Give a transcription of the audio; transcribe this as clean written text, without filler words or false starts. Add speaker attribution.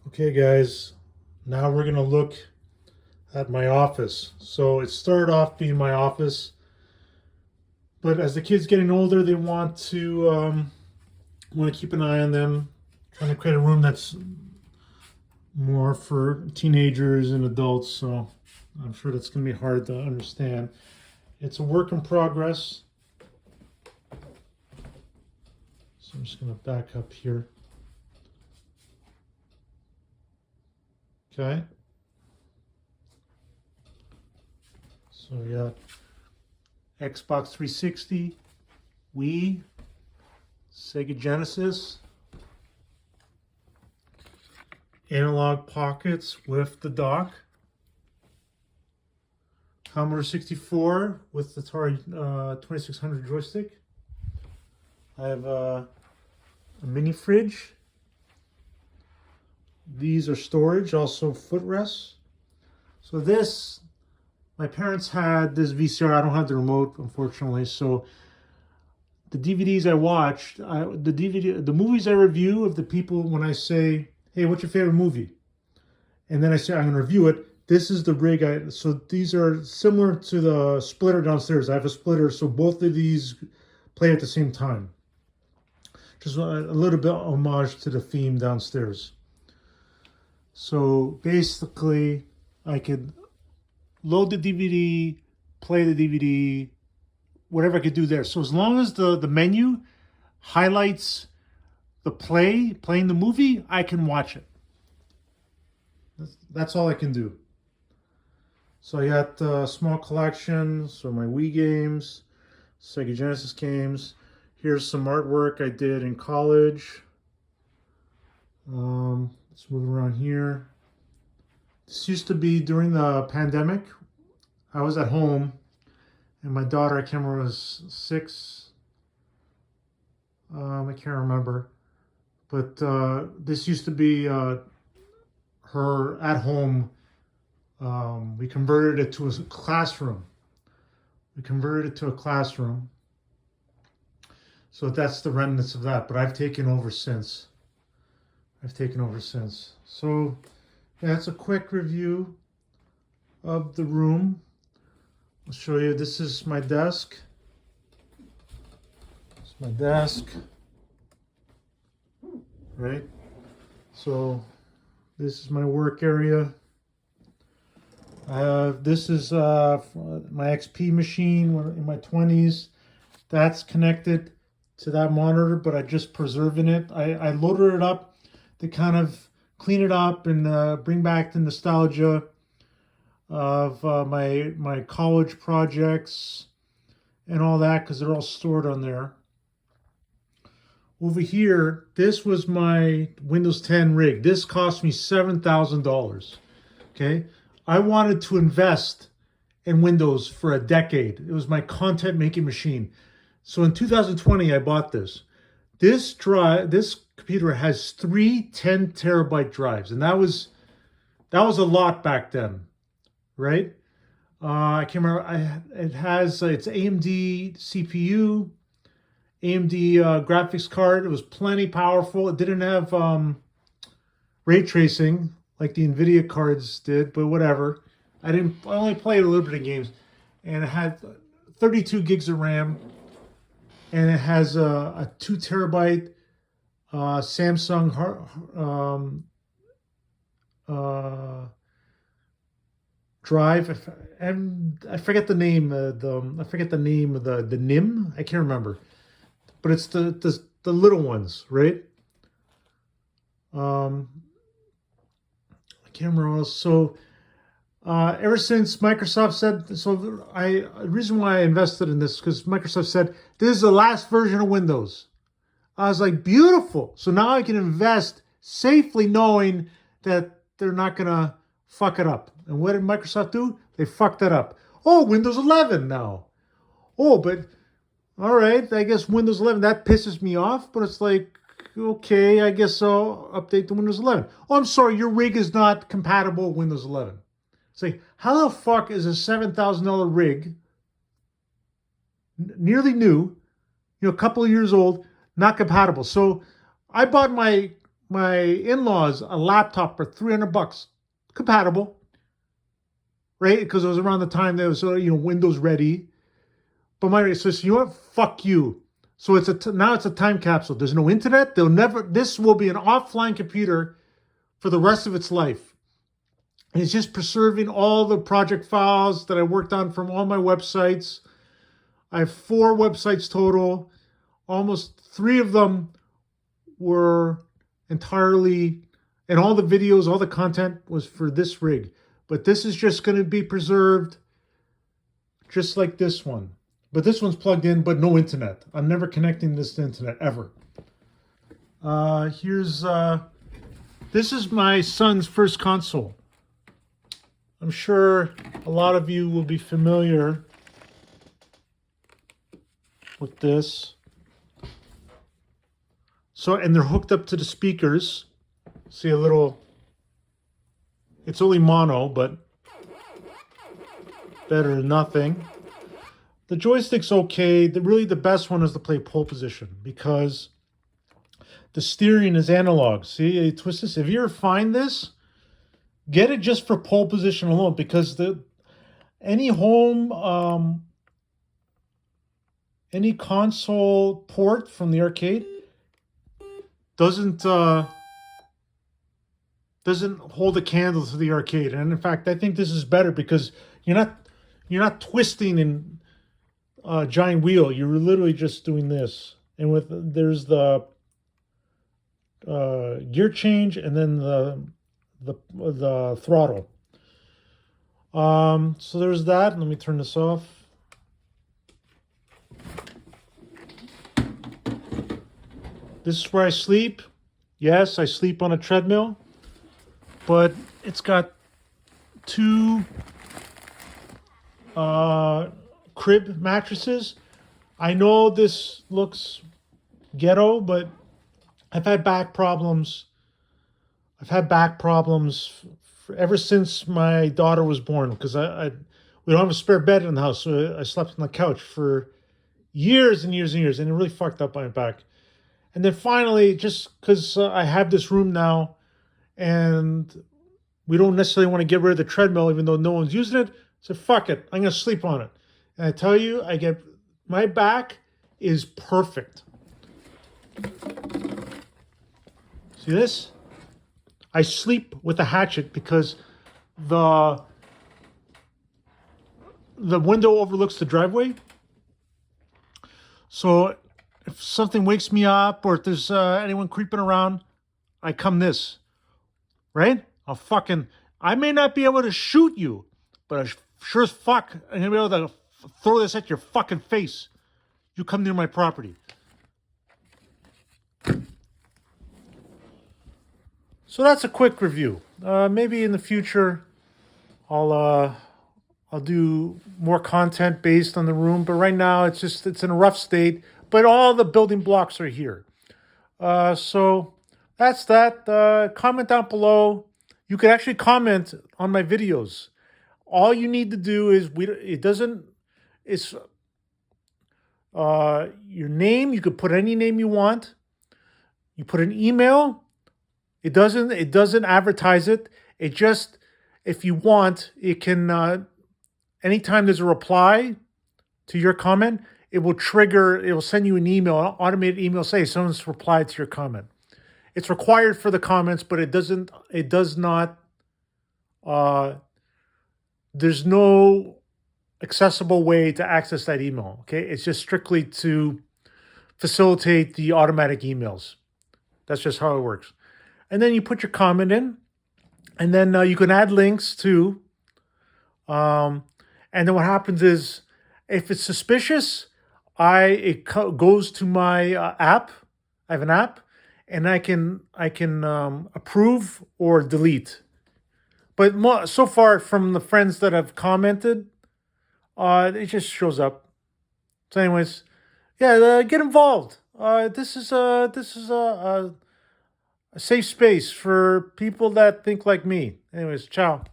Speaker 1: Okay, guys, now we're going to look at my office. So it started off being my office, but as the kids getting older, they want to keep an eye on them, trying to create a room that's more for teenagers and adults. So I'm sure that's going to be hard to understand. It's a work in progress. So I'm just going to back up here. Okay. So we got Xbox 360, Wii, Sega Genesis, analog pockets with the dock, Commodore 64 with the Atari 2600 joystick. I have a mini fridge. These are storage, also footrests. So this, my parents had this VCR. I don't have the remote, unfortunately. So the DVDs I watched, the movies I review of the people when I say, "Hey, what's your favorite movie?" and then I say I'm going to review it. This is the rig. So these are similar to the splitter downstairs. I have a splitter, so both of these play at the same time. Just a little bit homage to the theme downstairs. So basically, I could load the DVD, play the DVD, whatever I could do there. So as long as the menu highlights the playing the movie, I can watch it. That's all I can do. So I got a small collection, so my Wii games, Sega Genesis games. Here's some artwork I did in college. Let's move around here. This used to be during the pandemic. I was at home, and my daughter, I can't remember, was 6. I can't remember. But this used to be her at home. We converted it to a classroom. So that's the remnants of that. But I've taken over since. So yeah, that's a quick review of the room. I'll show you. This is my desk. Right? So this is my work area. This is my XP machine in my 20s. That's connected to that monitor, but I just preserving it. I loaded it up to kind of clean it up and bring back the nostalgia of my college projects and all that, because they're all stored on there. Over here, this was my Windows 10 rig. This cost me $7,000. Okay, I wanted to invest in Windows for a decade. It was my content making machine. So in 2020, I bought this. This computer has 3 10-terabyte drives, and that was a lot back then, right? I can't remember. It has it's AMD CPU, AMD graphics card. It was plenty powerful. It didn't have ray tracing like the NVIDIA cards did, but whatever. I only played a little bit of games, and it had 32 gigs of RAM, and it has a 2 terabyte Samsung drive, and I forget the name. I forget the name of the NIM. I can't remember, but it's the little ones, right? I can't remember what else. So ever since Microsoft said so, the reason why I invested in this because Microsoft said this is the last version of Windows. I was like, beautiful. So now I can invest safely knowing that they're not going to fuck it up. And what did Microsoft do? They fucked it up. Oh, Windows 11 now. Oh, but all right, I guess Windows 11, that pisses me off. But it's like, okay, I guess I'll update to Windows 11. Oh, I'm sorry, your rig is not compatible with Windows 11. It's like, how the fuck is a $7,000 rig, nearly new, a couple of years old, not compatible? So I bought my my in-laws a laptop for $300, compatible, right? Because it was around the time that was Windows ready. But my rate says, you know what? Fuck you. So now it's a time capsule. There's no internet. This will be an offline computer for the rest of its life. And it's just preserving all the project files that I worked on from all my websites. I have 4 websites total. Almost 3 of them were entirely, and all the videos, all the content was for this rig. But this is just going to be preserved just like this one. But this one's plugged in, but no internet. I'm never connecting this to internet, ever. This is my son's first console. I'm sure a lot of you will be familiar with this. So, and they're hooked up to the speakers. See a little, it's only mono, but better than nothing. The joystick's okay. Really the best one is to play pole position because the steering is analog. See, you twist this. If you ever find this, get it just for pole position alone, because any home, any console port from the arcade doesn't hold a candle to the arcade. And in fact, I think this is better because you're not twisting in a giant wheel. You're literally just doing this. And there's the gear change and then the throttle. So there's that. Let me turn this off. This is where I sleep. Yes, I sleep on a treadmill, but it's got 2 crib mattresses. I know this looks ghetto, but I've had back problems. Ever since my daughter was born, because we don't have a spare bed in the house, so I slept on the couch for years and years and years, and it really fucked up my back. And then finally, just because I have this room now, and we don't necessarily want to get rid of the treadmill, even though no one's using it, so fuck it, I'm going to sleep on it. And I tell you, my back is perfect. See this? I sleep with a hatchet because the window overlooks the driveway. So if something wakes me up or if there's anyone creeping around, I come this, right? I may not be able to shoot you, but I sure as fuck I'm gonna be able to throw this at your fucking face. You come near my property. So that's a quick review. Maybe in the future, I'll do more content based on the room. But right now, it's in a rough state. But all the building blocks are here. So that's that. Comment down below. You can actually comment on my videos. All you need to do is it's your name. You could put any name you want. You put an email. It doesn't advertise it. It just, if you want, it can, anytime there's a reply to your comment, it will send you an email, an automated email, say someone's replied to your comment. It's required for the comments, but it does not, there's no accessible way to access that email, okay? It's just strictly to facilitate the automatic emails. That's just how it works. And then you put your comment in, and then you can add links too. And then what happens is, if it's suspicious, it goes to my app. I have an app, and I can approve or delete. But so far from the friends that have commented, it just shows up. So, anyways, yeah, get involved. This is a safe space for people that think like me. Anyways, ciao.